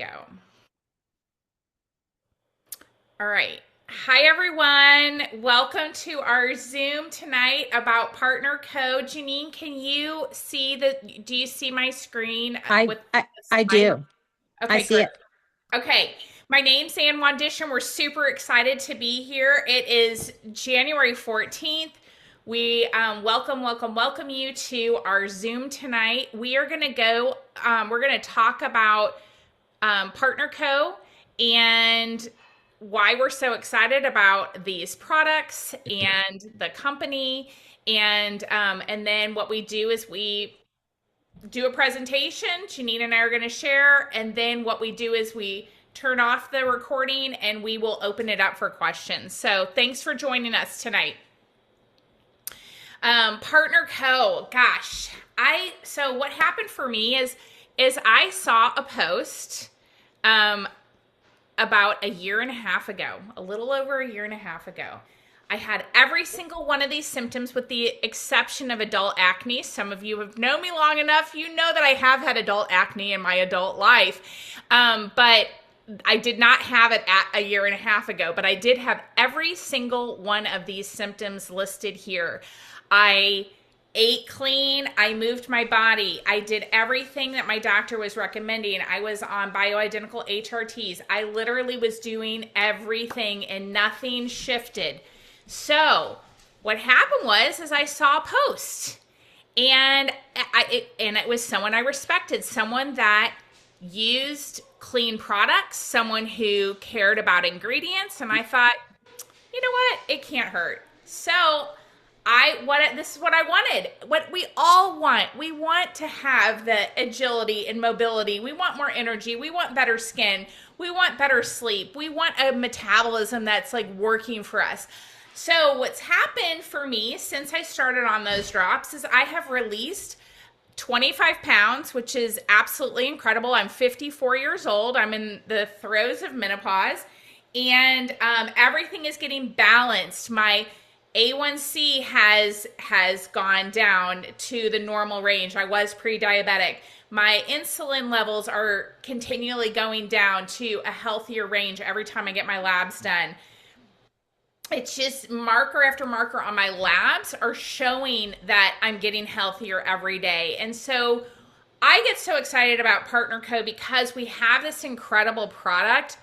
go. All right. Hi, everyone. Welcome to our Zoom tonight about Partner Code. Janine, do you see my screen I with I, the I slide? do. I Okay, see great. it. Okay. My name's Wandishin. We're super excited to be here. It is January 14th. We welcome you to our Zoom tonight. We're going to talk about Partner Co. and why we're so excited about these products and the company. And then what we do is we do a presentation. Janine and I are going to share. And then what we do is we turn off the recording and we will open it up for questions. So thanks for joining us tonight. Partner Co. Gosh, so what happened for me is I saw a post um, about a year and a half ago, a little over a year and a half ago. I had every single one of these symptoms with the exception of adult acne. Some of you have known me long enough. You know that I have had adult acne in my adult life. But I did not have it at a year and a half ago, but I did have every single one of these symptoms listed here. I ate clean. I moved my body. I did everything that my doctor was recommending. I was on bioidentical HRTs. I literally was doing everything and nothing shifted. So what happened was I saw a post and it was someone I respected, someone that used clean products, someone who cared about ingredients, and I thought, you know what? It can't hurt. So this is what I wanted. What we all want. We want to have the agility and mobility. We want more energy. We want better skin. We want better sleep. We want a metabolism that's like working for us. So what's happened for me since I started on those drops is I have released 25 pounds, which is absolutely incredible. I'm 54 years old. I'm in the throes of menopause, and everything is getting balanced. My A1C has gone down to the normal range. I was pre-diabetic. My insulin levels are continually going down to a healthier range every time I get my labs done. It's just marker after marker on my labs are showing that I'm getting healthier every day. And so I get so excited about Partner Co because we have this incredible product,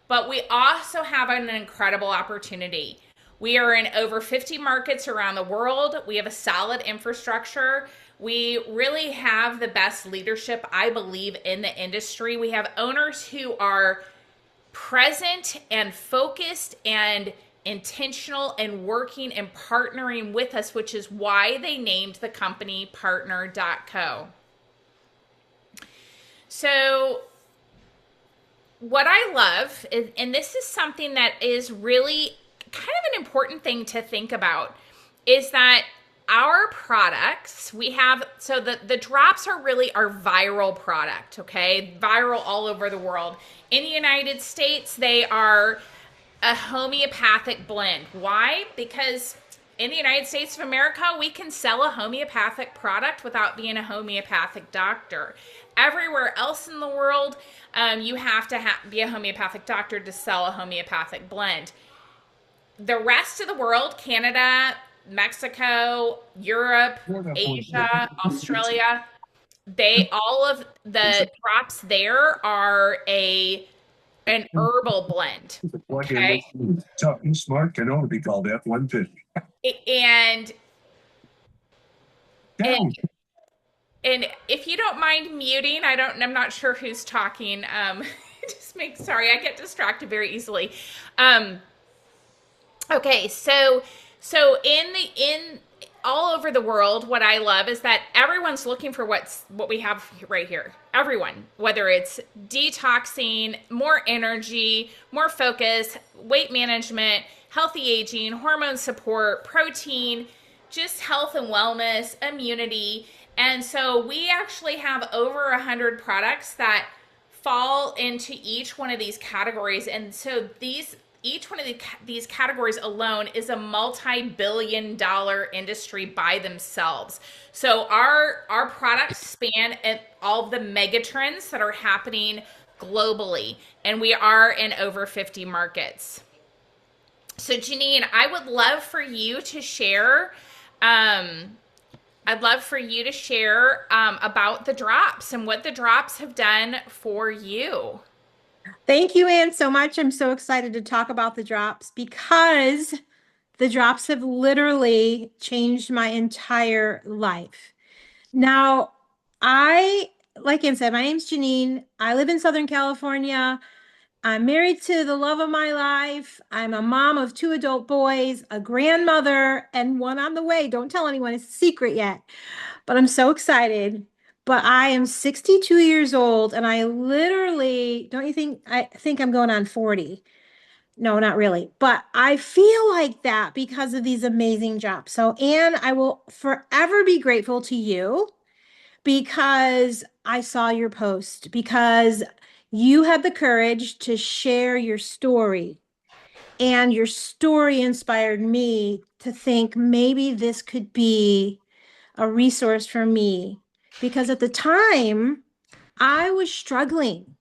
but we also have an incredible opportunity. We are in over 50 markets around the world. We have a solid infrastructure. We really have the best leadership, I believe, in the industry. We have owners who are present and focused and intentional and working and partnering with us, which is why they named the company Partner.co. So what I love is, and this is something that is really kind of an important thing to think about, is that our products, the drops are really our viral product, okay? Viral all over the world. In the United States, they are a homeopathic blend. Why? Because in the United States of America, we can sell a homeopathic product without being a homeopathic doctor. Everywhere else in the world, you have to be a homeopathic doctor to sell a homeopathic blend. The rest of the world, Canada, Mexico, Europe, Asia, Australia, all of the drops there are an herbal blend. Okay. Talking smart can only be called F-150. And and and if you don't mind muting, I'm not sure who's talking. Sorry, I get distracted very easily. Okay, so in all over the world, what I love is that everyone's looking for what we have right here. Everyone, whether it's detoxing, more energy, more focus, weight management, healthy aging, hormone support, protein, just health and wellness, immunity. And so we actually have over 100 products that fall into each one of these categories. And so each one of these categories alone is a multi-billion-dollar industry by themselves. So our products span at all of the megatrends that are happening globally, and we are in over 50 markets. So, Janine, I would love for you to share. I'd love for you to share about the drops and what the drops have done for you. Thank you, Anne, so much. I'm so excited to talk about the drops because the drops have literally changed my entire life. Now, like Anne said, my name's Janine. I live in Southern California. I'm married to the love of my life. I'm a mom of two adult boys, a grandmother, and one on the way. Don't tell anyone, it's a secret yet, but I'm so excited. But I am 62 years old and I literally, don't you think, I think I'm going on 40. No, not really. But I feel like that because of these amazing jobs. So, Anne, I will forever be grateful to you because I saw your post, because you had the courage to share your story. And your story inspired me to think maybe this could be a resource for me. Because at the time, I was struggling.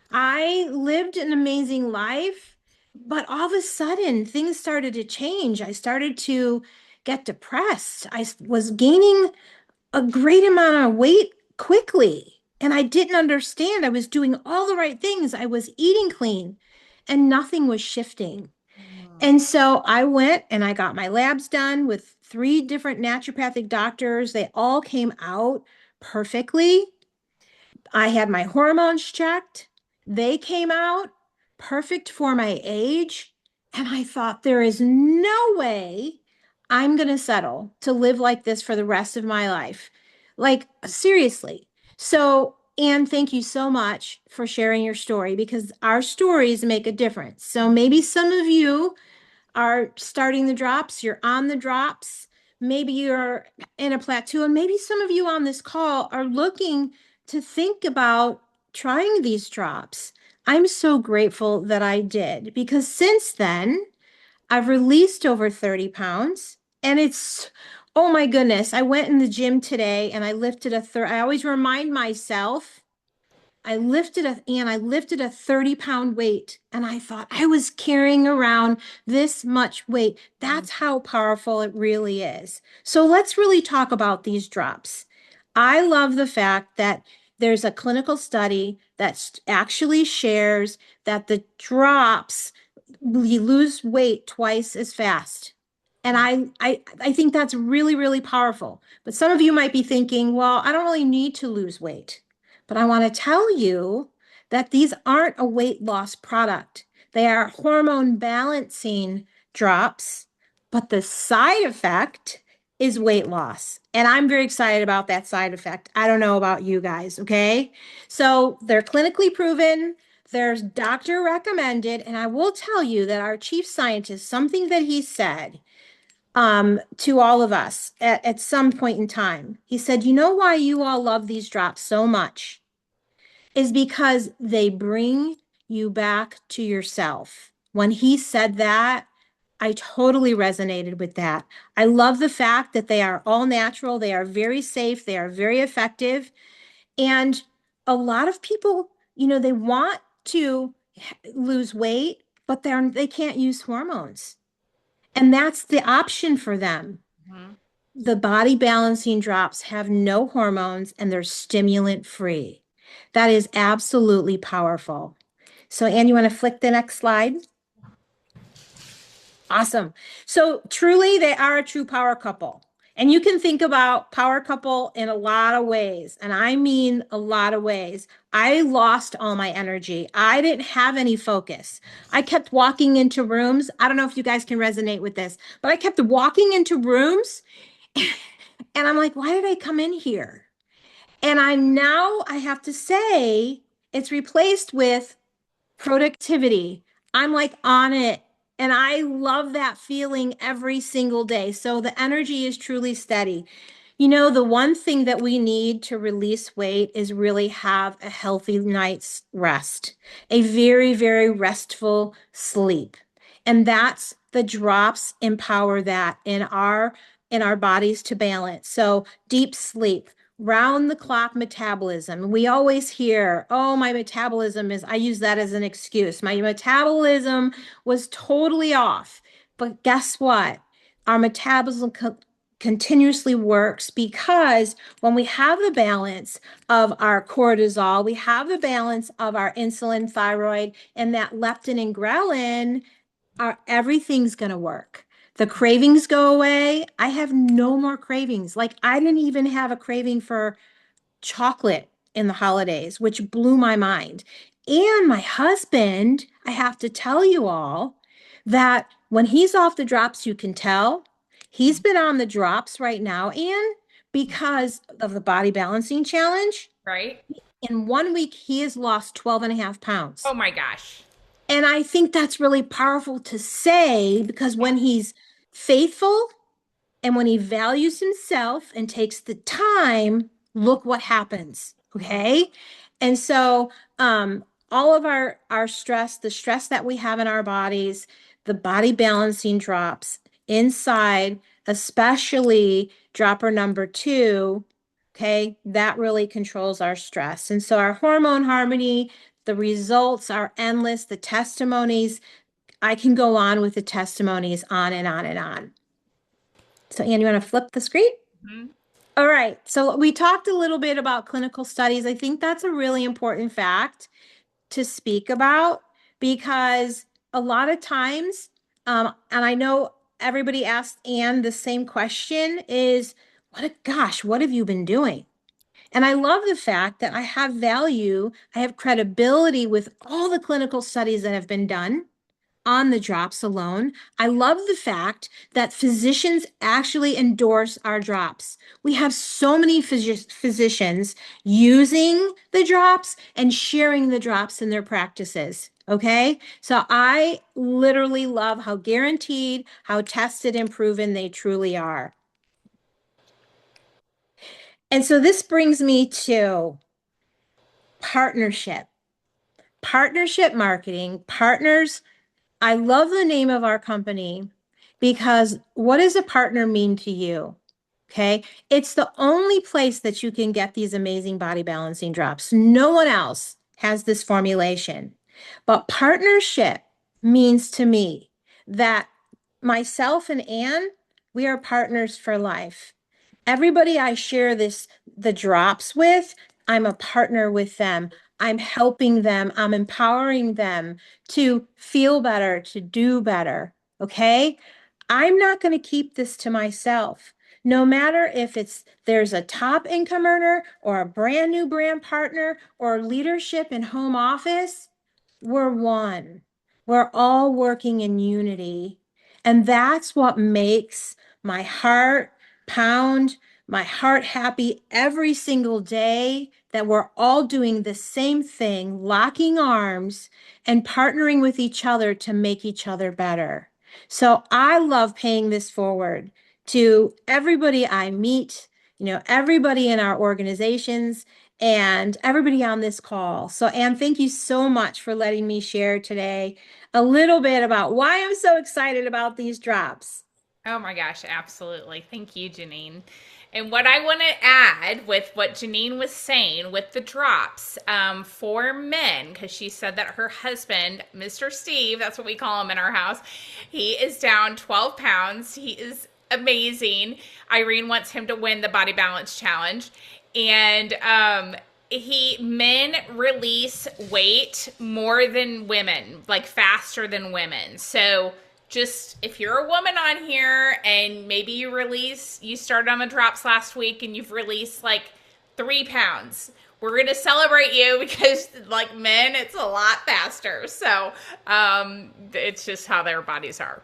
I lived an amazing life, but all of a sudden things started to change. I started to get depressed. I was gaining a great amount of weight quickly, and I didn't understand. I was doing all the right things. I was eating clean, and nothing was shifting. And so I went and I got my labs done with three different naturopathic doctors. They all came out perfectly. I had my hormones checked. They came out perfect for my age. And I thought, there is no way I'm going to settle to live like this for the rest of my life. Like, seriously. So, Anne, thank you so much for sharing your story because our stories make a difference. So, maybe some of you are starting the drops, you're on the drops, maybe you're in a plateau, and maybe some of you on this call are looking to think about trying these drops. I'm so grateful that I did because since then, I've released over 30 pounds and oh my goodness, I went in the gym today and I lifted I always remind myself I lifted a 30-pound weight and I thought I was carrying around this much weight. That's how powerful it really is. So let's really talk about these drops. I love the fact that there's a clinical study that actually shares that the drops, you lose weight twice as fast. And I think that's really, really powerful. But some of you might be thinking, well, I don't really need to lose weight. But I want to tell you that these aren't a weight loss product. They are hormone balancing drops, but the side effect is weight loss. And I'm very excited about that side effect. I don't know about you guys, okay? So they're clinically proven, they're doctor recommended, and I will tell you that our chief scientist, something that he said to all of us at some point in time, he said, you know why you all love these drops so much? Is because they bring you back to yourself. When he said that, I totally resonated with that. I love the fact that they are all natural, they are very safe, they are very effective. And a lot of people, they want to lose weight, but they can't use hormones. And that's the option for them. Mm-hmm. The body balancing drops have no hormones and they're stimulant free. That is absolutely powerful. So, Anne, you want to flick the next slide? Awesome. So, truly, they are a true power couple. And you can think about power couple in a lot of ways. And I mean a lot of ways. I lost all my energy. I didn't have any focus. I kept walking into rooms. I don't know if you guys can resonate with this, but I kept walking into rooms and I'm like, why did I come in here? And I have to say, it's replaced with productivity. I'm like on it. And I love that feeling every single day. So the energy is truly steady. The one thing that we need to release weight is really have a healthy night's rest, a very, very restful sleep. And that's the drops empower that in our bodies to balance. So deep sleep, round the clock metabolism. We always hear, oh, my metabolism is, I use that as an excuse. My metabolism was totally off. But guess what? Our metabolism continuously works because when we have the balance of our cortisol, we have the balance of our insulin, thyroid, and that leptin and ghrelin, everything's going to work. The cravings go away. I have no more cravings. Like I didn't even have a craving for chocolate in the holidays, which blew my mind. And my husband, I have to tell you all that when he's off the drops, you can tell he's been on the drops right now. And because of the body balancing challenge, Right? in 1 week, he has lost 12 and a half pounds. Oh my gosh. And I think that's really powerful to say because when he's faithful and when he values himself and takes the time, look what happens. Okay. And so, all of our stress, the stress that we have in our bodies, the body balancing drops inside, especially dropper number 2. Okay. That really controls our stress. And so our hormone harmony, the results are endless. The testimonies, I can go on with the testimonies on and on and on. So, Ann, you want to flip the screen? Mhm. All right. So, we talked a little bit about clinical studies. I think that's a really important fact to speak about because a lot of times, and I know everybody asked Ann the same question is, what have you been doing? And I love the fact that I have value, I have credibility with all the clinical studies that have been done on the drops alone. I love the fact that physicians actually endorse our drops. We have so many physicians using the drops and sharing the drops in their practices. Okay. So I literally love how guaranteed, how tested and proven they truly are. And so this brings me to partnership. Partnership marketing, partners. I love the name of our company because what does a partner mean to you? Okay. It's the only place that you can get these amazing body balancing drops. No one else has this formulation. But partnership means to me that myself and Ann, we are partners for life. Everybody I share the drops with, I'm a partner with them. I'm helping them. I'm empowering them to feel better, to do better. Okay. I'm not going to keep this to myself. No matter if there's a top income earner or a brand new brand partner or leadership in home office, we're one. We're all working in unity. And that's what makes my heart pound, my heart happy every single day that we're all doing the same thing, locking arms and partnering with each other to make each other better. So I love paying this forward to everybody I meet, everybody in our organizations and everybody on this call. So, Ann, thank you so much for letting me share today a little bit about why I'm so excited about these drops. Oh my gosh, absolutely. Thank you, Janine. And what I want to add with what Janine was saying with the drops for men, because she said that her husband, Mr. Steve, that's what we call him in our house, he is down 12 pounds. He is amazing. Irene wants him to win the body balance challenge. And men release weight more than women, like faster than women. So just if you're a woman on here and maybe you started on the drops last week and you've released like 3 pounds, we're going to celebrate you because like men, it's a lot faster. So it's just how their bodies are.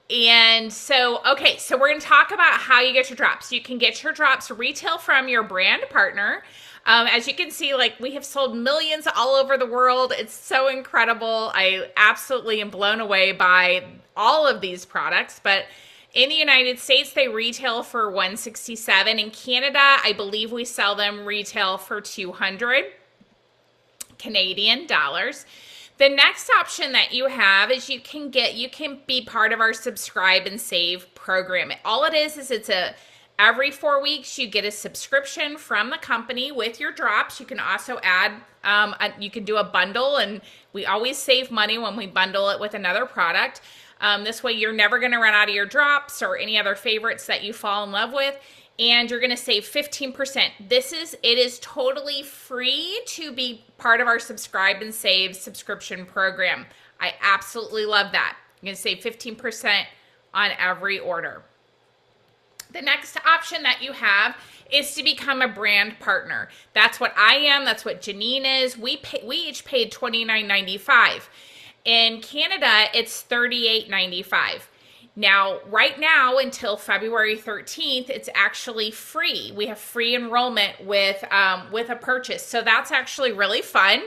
And so, okay, so we're going to talk about how you get your drops. You can get your drops retail from your brand partner. As you can see, like we have sold millions all over the world. It's so incredible. I absolutely am blown away by all of these products. But in the United States, they retail for $167. In Canada, I believe we sell them retail for 200 Canadian dollars. The next option that you have is you can be part of our subscribe and save program. All it is it's Every 4 weeks, you get a subscription from the company with your drops. You can also add, you can do a bundle, and we always save money when we bundle it with another product. This way, you're never going to run out of your drops or any other favorites that you fall in love with, and you're going to save 15%. It is totally free to be part of our Subscribe and Save subscription program. I absolutely love that. You're going to save 15% on every order. The next option that you have is to become a brand partner. That's what I am. That's what Janine is. We each paid $29.95. In Canada, it's $38.95. Now, right now, until February 13th, it's actually free. We have free enrollment with a purchase. So that's actually really fun.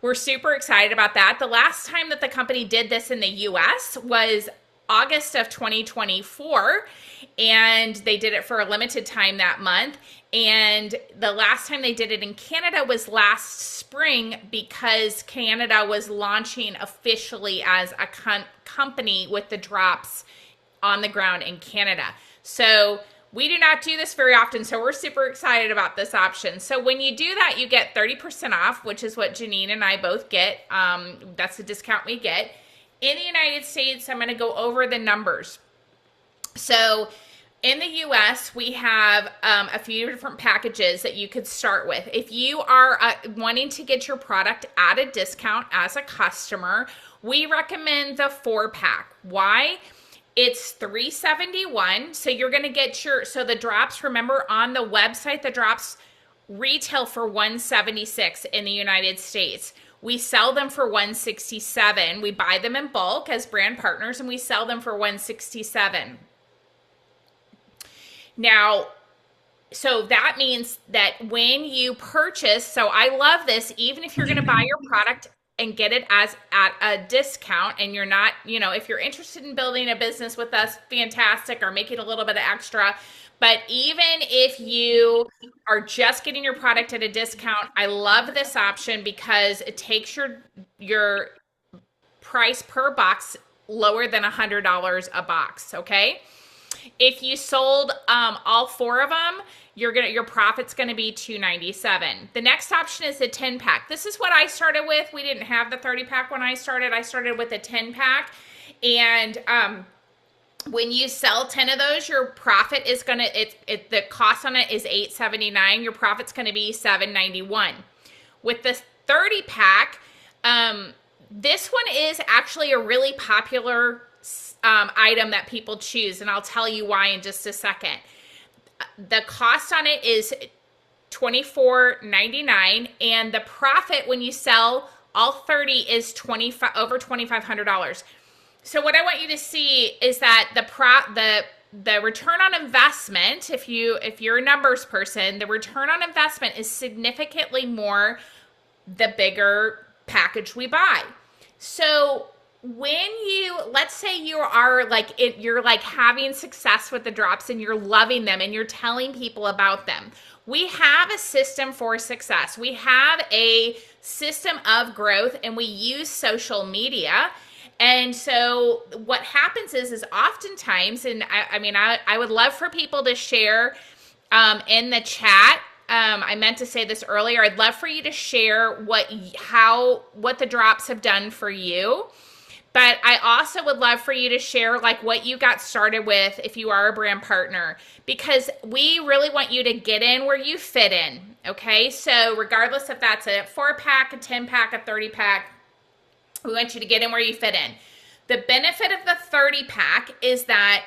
We're super excited about that. The last time that the company did this in the US was August of 2024, and they did it for a limited time that month. And the last time they did it in Canada was last spring, because Canada was launching officially as a company with the drops on the ground in Canada. So we do not do this very often, so we're super excited about this option. So when you do that, you get 30% off, which is what Janine and I both get. That's the discount we get. In the United States, I'm going to go over the numbers. So in the US, we have a few different packages that you could start with. If you are wanting to get your product at a discount as a customer, we recommend the 4-pack. Why? It's $371. So you're going to get so the drops, remember on the website, the drops retail for $176 in the United States. We sell them for $167. We buy them in bulk as brand partners, and we sell them for $167. Now, so that means that when you purchase, so I love this, even if you're going to buy your product and get it at a discount, and you're not, if you're interested in building a business with us, fantastic, or making a little bit of extra. But even if you are just getting your product at a discount, I love this option because it takes your price per box lower than $100 a box, okay? If you sold all 4 of them, your profit's going to be $297. The next option is the 10-pack. This is what I started with. We didn't have the 30-pack when I started. I started with a 10-pack, and when you sell 10 of those, your profit is going to, the cost on it is $879. Your profit's going to be $791. With the 30-pack, this one is actually a really popular item that people choose, and I'll tell you why in just a second. The cost on it is $24.99, and the profit when you sell all 30 is over $2,500. So what I want you to see is that the return on investment, if you're a numbers person, the return on investment is significantly more the bigger package we buy. So when let's say you're having success with the drops and you're loving them and you're telling people about them, we have a system for success. We have a system of growth, and we use social media. And so what happens is oftentimes, and I would love for people to share in the chat. I meant to say this earlier. I'd love for you to share what the drops have done for you. But I also would love for you to share what you got started with if you are a brand partner, because we really want you to get in where you fit in. Okay. So regardless if that's a 4-pack, a 10-pack, a 30-pack, we want you to get in where you fit in. The benefit of the 30-pack is that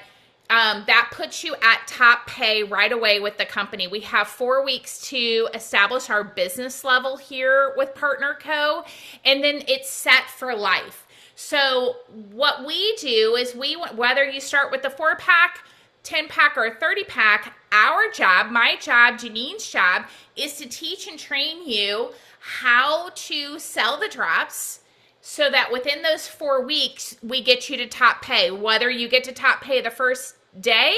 that puts you at top pay right away with the company. We have 4 weeks to establish our business level here with Partner Co. And then it's set for life. So what we do is whether you start with the 4-pack, 10-pack, or a 30-pack, our job, my job, Janine's job, is to teach and train you how to sell the drops so that within those 4 weeks, we get you to top pay, whether you get to top pay the first day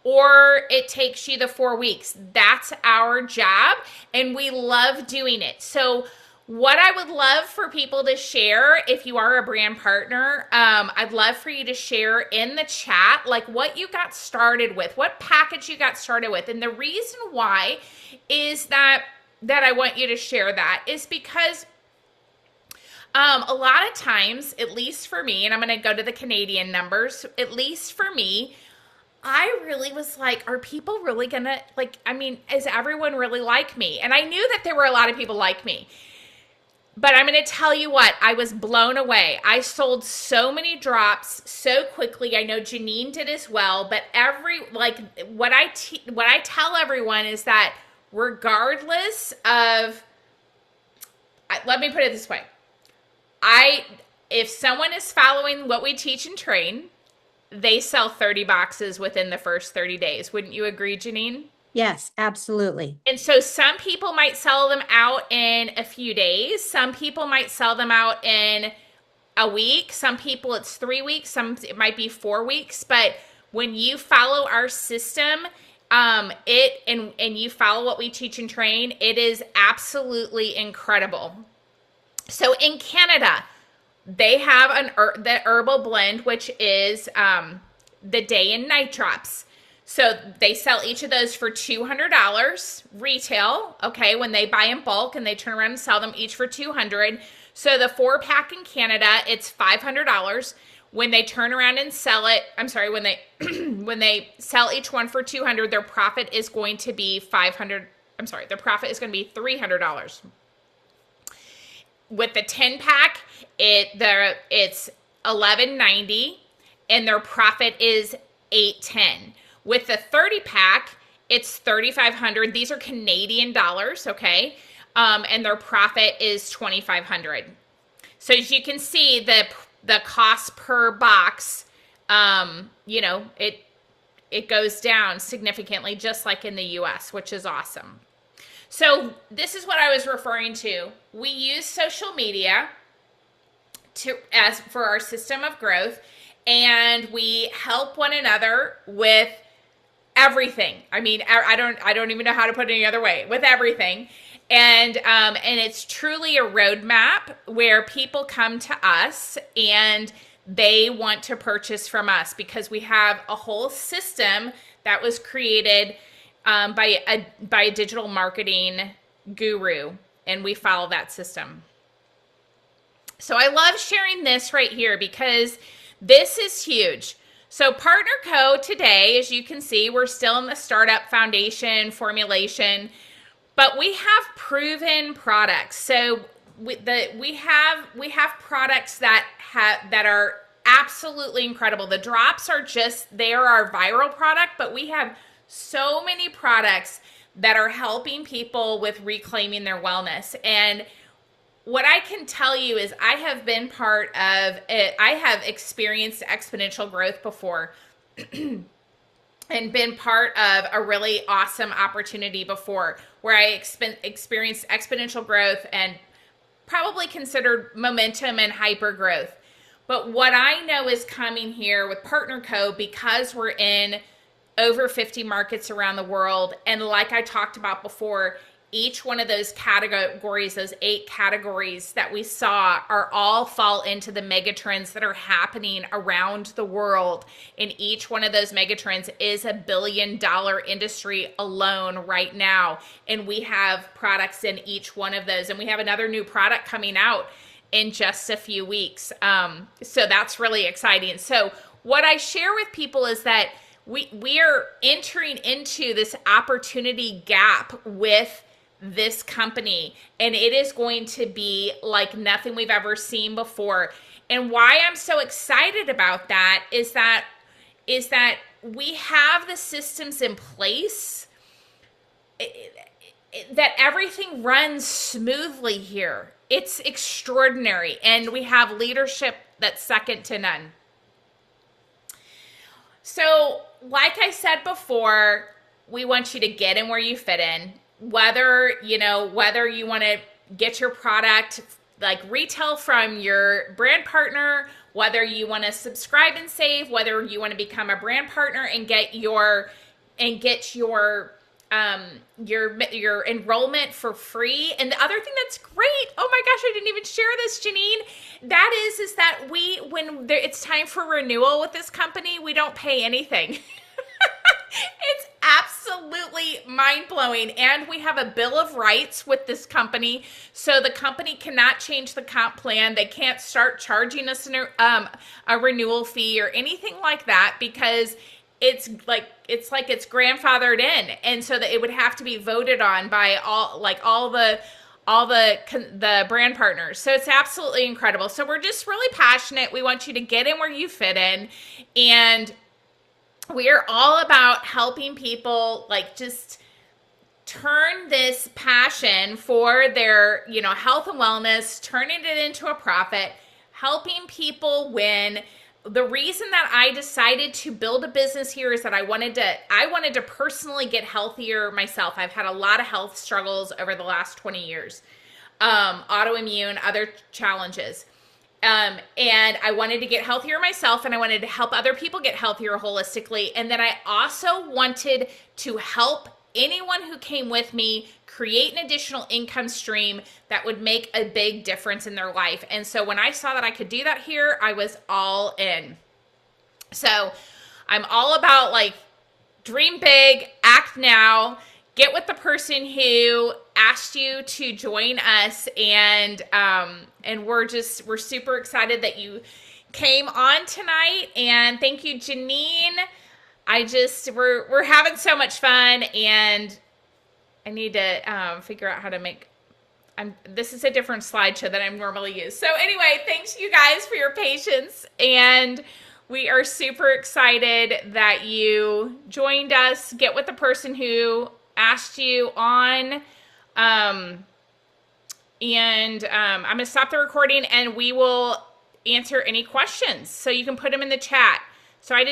or it takes you the 4 weeks. That's our job, and we love doing it. So What I would love for people to share, if you are a brand partner, I'd love for you to share in the chat, like what you got started with, what package you got started with. And the reason why is that I want you to share that is because a lot of times, at least for me, and I'm going to go to the Canadian numbers, at least for me, I really was like, are people really going to, like, I mean, is everyone really like me? And I knew that there were a lot of people like me. But I'm going to tell you what, I was blown away. I sold so many drops so quickly. I know Janine did as well, but what I tell everyone is that regardless of, let me put it this way. If someone is following what we teach and train, they sell 30 boxes within the first 30 days. Wouldn't you agree, Janine? Yes, absolutely. And so some people might sell them out in a few days. Some people might sell them out in a week. Some people it's 3 weeks. It might be 4 weeks. But when you follow our system, and you follow what we teach and train, it is absolutely incredible. So in Canada, they have the herbal blend, which is the day and night drops. So they sell each of those for $200 retail, okay, when they buy in bulk, and they turn around and sell them each for $200. So the 4-pack in Canada, it's $500. When they turn around and sell it, when they sell each one for $200, their profit is going to be their profit is going to be $300. With the 10-pack, it's $11.90, and their profit is $8.10. With the 30-pack, it's $3,500. These are Canadian dollars, okay? And their profit is $2,500. So as you can see, the cost per box, it goes down significantly, just like in the US, which is awesome. So this is what I was referring to. We use social media for our system of growth, and we help one another with everything. I mean, I don't even know how to put it any other way, with everything. And it's truly a roadmap where people come to us and they want to purchase from us because we have a whole system that was created by a digital marketing guru, and we follow that system. So I love sharing this right here because this is huge. So Partner Co. today, as you can see, we're still in the startup foundation formulation, but we have proven products. So we have products that are absolutely incredible. The drops they are our viral product, but we have so many products that are helping people with reclaiming their wellness. And what I can tell you is I have been part of it. I have experienced exponential growth before and been part of a really awesome opportunity before where I experienced exponential growth and probably considered momentum and hyper growth. But what I know is coming here with Partner Co. because we're in over 50 markets around the world. And like I talked about before, each one of those categories, those 8 categories that we saw, all fall into the megatrends that are happening around the world. And each one of those megatrends is $1 billion industry alone right now. And we have products in each one of those. And we have another new product coming out in just a few weeks. So that's really exciting. So what I share with people is that we are entering into this opportunity gap with this company, and it is going to be like nothing we've ever seen before. And why I'm so excited about that is that we have the systems in place that everything runs smoothly here. It's extraordinary, and we have leadership that's second to none. So, like I said before, we want you to get in where you fit in. Whether you want to get your product like retail from your brand partner, whether you want to subscribe and save, whether you want to become a brand partner and get your your enrollment for free. And the other thing that's great, oh my gosh, I didn't even share this, Janine, that is that it's time for renewal with this company, we don't pay anything. It's absolutely mind-blowing. And we have a bill of rights with this company, so the company cannot change the comp plan. They can't start charging us a renewal fee or anything like that, because it's grandfathered in, and so that it would have to be voted on by all the brand partners. So it's absolutely incredible. So we're just really passionate. We want you to get in where you fit in, and we are all about helping people just turn this passion for their, health and wellness, turning it into a profit, helping people win. The reason that I decided to build a business here is that I wanted to personally get healthier myself. I've had a lot of health struggles over the last 20 years, autoimmune, other challenges. And I wanted to get healthier myself, and I wanted to help other people get healthier holistically. And then I also wanted to help anyone who came with me create an additional income stream that would make a big difference in their life. And so when I saw that I could do that here, I was all in. So I'm all about dream big, act now, get with the person who asked you to join us. And we're super excited that you came on tonight. And thank you, Janine. We're having so much fun, and I need to figure out how to make, this is a different slideshow than I normally use. So anyway, thanks you guys for your patience, and we are super excited that you joined us. Get with the person who asked you on, and I'm going to stop the recording, and we will answer any questions. So you can put them in the chat. So I did